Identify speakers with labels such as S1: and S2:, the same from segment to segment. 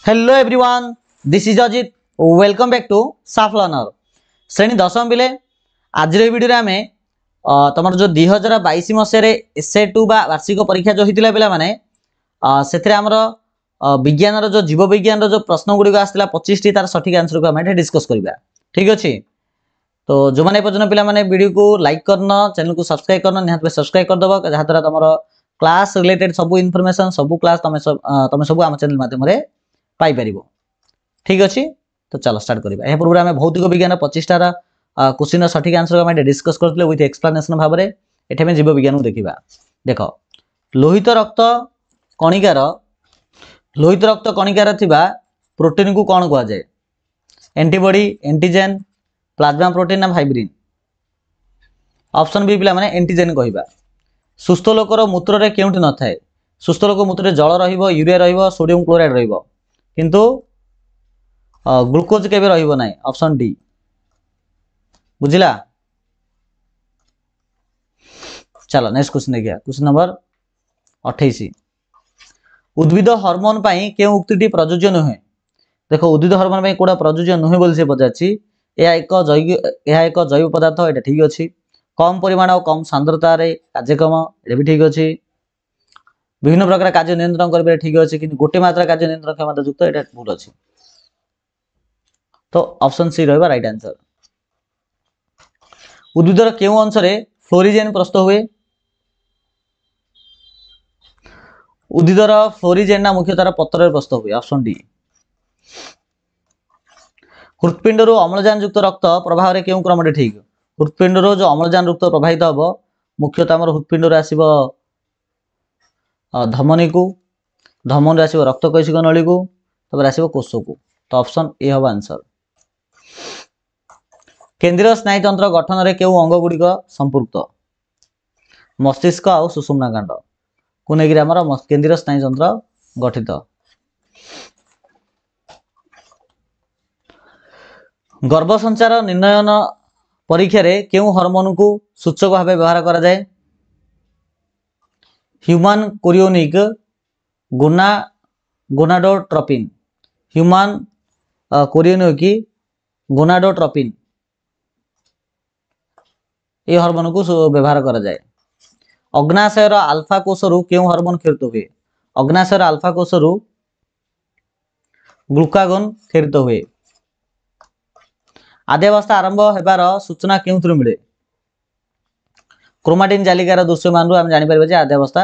S1: Hello everyone, this is Ajit. Welcome back to साफ learner. श्रेणी दशम पिले आज भिडियो आम तुम जो 2022 मसीह एसए 2 बा वार्षिक परीक्षा जो होता पे मैंने से आमर विज्ञान जो जीव विज्ञान जो प्रश्न गुड़िक आसाला 25 टी तार सठिक आंसर को आम डिस्कस करवा। ठीक अच्छे, तो जो मैंने पर्यटन पे वीडियो को लाइक करना, चैनल को सब्सक्राइब करना, निहत सब्सक्राइब करदेव जहाँद्वारा तुम क्लास रिलेटेड सब इनफॉरमेशन सब क्लास तुम सब आम चैनल माध्यम पाइपर। ठीक अच्छे, तो चलो स्टार्ट करवा। यह पूर्व आम भौतिक विज्ञान 25 टार क्वेश्चन सठिक आंसर को डिस्कस करते विथ एक्सप्लेनेशन भाव में। ये जीव विज्ञान को देखा। देख लोहित रक्त कणिकार प्रोटीन को कौन कह जाए? एंटीबॉडी, एंटीजेन, प्लाज्मा प्रोटीन ना फाइब्रिन? ऑप्शन बी पिला माने एंटीजेन कहवा। सुस्थ लोकर मूत्र रे केउंटी न थाए? सुस्थ लोक मूत्र जल रहिबो, यूरिया रहिबो, सोडियम क्लोराइड रहिबो, किंतु ग्लूकोज केबे रहिबो नाही। Option D. बुझिला? चलो नेक्स्ट क्वेश्चन देखिया। Question number 28। उद्भिद हार्मोन पाई के उक्तिटी प्रयोज्य नुहे? देखो उद्भिद हार्मोन पाई कोडा प्रयोज्य नुहे बोली से पचाछि। यह एक जैव पदार्थ, एटा ठीक अछि। कम परिमाण और कम सांद्रता रे कार्यक्रम, एटा भी ठीक अछि। विभिन्न प्रकार कार्य नियंत्रण करिबे, ठीक अछि, किंतु गोटे मात्रा कार्य नियंत्रण क्षमता युक्त, एटा भूल अछि। तो ऑप्शन सी रहबा राइट आंसर। उद्भिदर केउ अंश रे फ्लोरिजेन प्रस्तुत हुए? उद्भिदर फ्लोरिजेन ना मुख्यतः पत्र रे प्रस्तुत हुए। Option D. हृत्पिंड अम्लजान युक्त रक्त प्रवाह रे केउ क्रम ठीक? हृत्पिंड जो अम्लजान युक्त प्रवाहित हम मुख्यतः आम हृत्पिंड आसो धमनी को, धमनी आसो रक्त कैशिक नली को, तब आसो कोष को। तो ऑप्शन ए हम आंसर। केंद्रीय स्नायुतंत्र गठन रे केउ अंग गुड़िक संपुक्त? मस्तिष्क और सुषुम्ना कांड को लेकर आमर केंद्रीय स्नायुतंत्र गठित। गर्भसंचार निर्णयन परीक्षा रे केउ हार्मोन को सूचक भाव व्यवहार करा जाए? Human chorionic gonadotropin, human chorionic gonadotropin, ये हार्मोन को व्यवहार करा जाए। अग्नाशयर आल्फा कोषरु केउ हार्मोन खेरित हुए? अग्नाशयर आल्फा कोषरु ग्लूकागोन खेरित हुए। आद्यावस्था आरंभ हेबार सूचना केउथुरु मिले? क्रोमाटिन जालिकार दृश्यमान आम जानि परिबे जे आद्यावस्था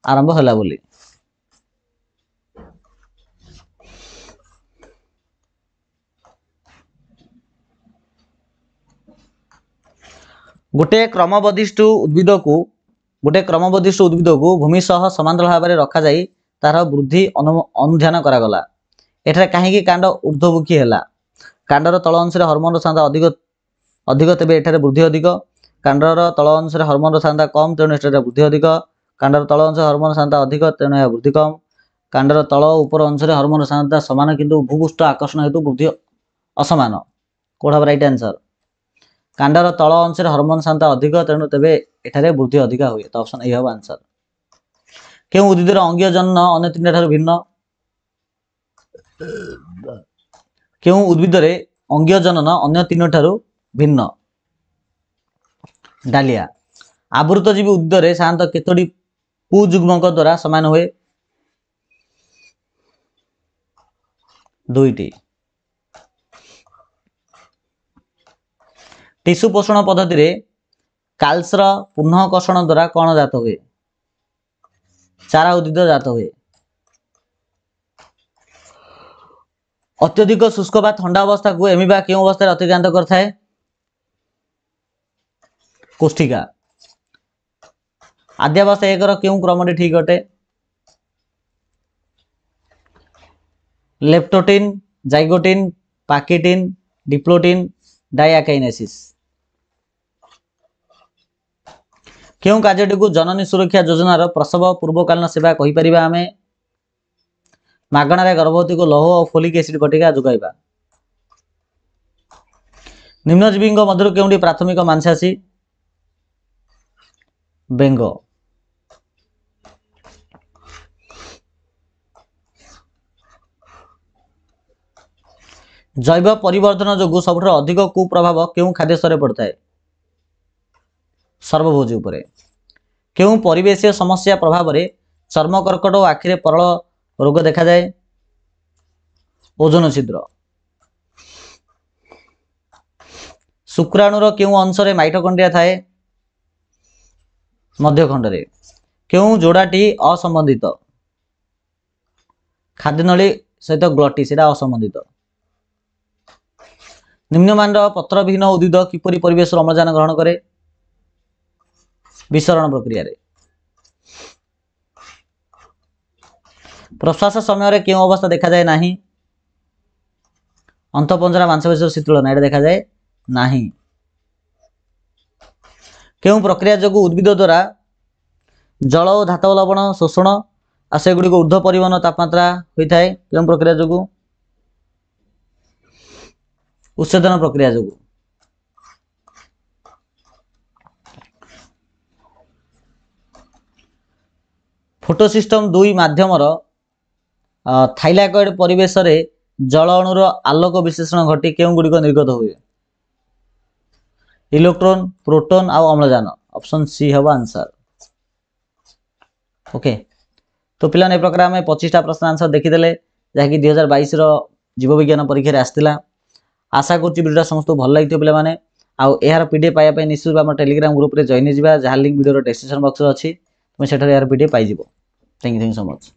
S1: आरंभ होला बोली। गोटे क्रमबद्धिष्ट उद्भिद को भूमि सह समांतर भाव में रखा जाई तार वृद्धि अनुध्यान करागला। एठारे काहेकि कांड ऊर्ध्वमुखी हैला? कांडर तल अंश हार्मोन सांद्रता अधिक तेबे एठारे वृद्धि अधिक। कांडर तल अंश हार्मोन सांद्रता कम, तेणु एठारे वृद्धि अधिक। कांडर तल अंश हार्मोन सांद्रता अधिक, तेणु यह वृद्धि कम। कांडर तल ऊपर अंश हार्मोन सांद्रता समान, किंतु भूपृष्ठ आकर्षण हेतु वृद्धि असमान। कोड हम राइट आंसर। कांडर तल अंश हार्मोन सांद्रता अधिक, तेणु तेबे एठारे वृद्धि अधिक हुए। तो ऑप्शन ए हम आंसर। केउ उद्भिदर अंगीय जनन अन्य तीन ठाରୁ भिन्न? केउ उद्भिदर अंगीय जनन अन्य तीन ठाରୁ भिन्न? डालिया। आवृतजीवी उद्भिदर साधारणतः केतोटी पुजुग्मक द्वारा समान हुए? 2टी। टिश्यू पोषण पद्धति रे काल्सर पुनः कर्षण द्वारा कौन जात हुए? चारा उद्भिद जात हुए। अत्यधिक शुष्क बा ठंडा अवस्था को एमिबा केउ अवस्था अतिक्रांत करथाए? कोष्ठिका। आद्यावस्था एकर केउ क्रमटी ठीक अटे? Leptotene, zygotene, pachytene, diplotene, diakinesis. केउ कार्यटी को जननी सुरक्षा योजनार प्रसव पूर्वकालीन सेवा कहि परिबा आमे? मागणारे गर्भवती को लौह और फोलिक एसिड बटिका जोगाइबा। निम्नजीवी मध्य केउटी प्राथमिक मांसाशी? बेंग। जैव परिवर्तन जो सब अधिक कुप्रभाव क्यों खाद्य स्तर पड़ता है सर्वभोजी उपरे क्यों परिवेशीय समस्या प्रभाव में चर्म कर्कट और आखिरे परल रोग देखा जाए ओजोन छिद्र शुक्राणुर क्यों अंश में माइटोकॉन्ड्रिया थाए मध्यखंड रे क्यों जोड़ाटी असंबंधित खाद्यनली सहित ग्लटी से असंबंधित निम्नमान पत्रविहीन उद्भिद किपरि परिवेश अम्लजान ग्रहण करे विसरण प्रक्रिया रे प्रश्वास समय रे क्यों अवस्था देखा जाए नहीं अंतःपंजरा मांसपेशी शीतलन एटा देखा जाए नहीं क्यों प्रक्रिया जो उद्भिद द्वारा जल और धातव लवण शोषण आ सेगुड़ी ऊर्ध्व परिवहन तापमात्रा होता है क्यों प्रक्रिया जो उत्सेदन प्रक्रिया जो फोटोसिस्टम 2 माध्यम थाइलाकॉइड परिवेश रे जल अणुर आलोक विश्लेषण घटी क्यों गुड़िक निर्गत हुए इलेक्ट्रॉन प्रोटॉन आ अम्लजान ऑप्शन सी हम आंसर ओके तो पिलाने प्रकार आम 25टा प्रश्न आंसर देखीदे जहाँकि 2022 जीव विज्ञान परीक्षा आसला आशा करुँच वीडियो समस्त भल लगी पे आउ यार पीडीएफ पाइबा निश्चित आम टेलीग्राम ग्रुप रे जॉइन जहाँ लिंक वीडियो डिस्क्रिप्शन बॉक्स अच्छी तुम से यार पीडीएफ पाइब थैंक यू सो मच।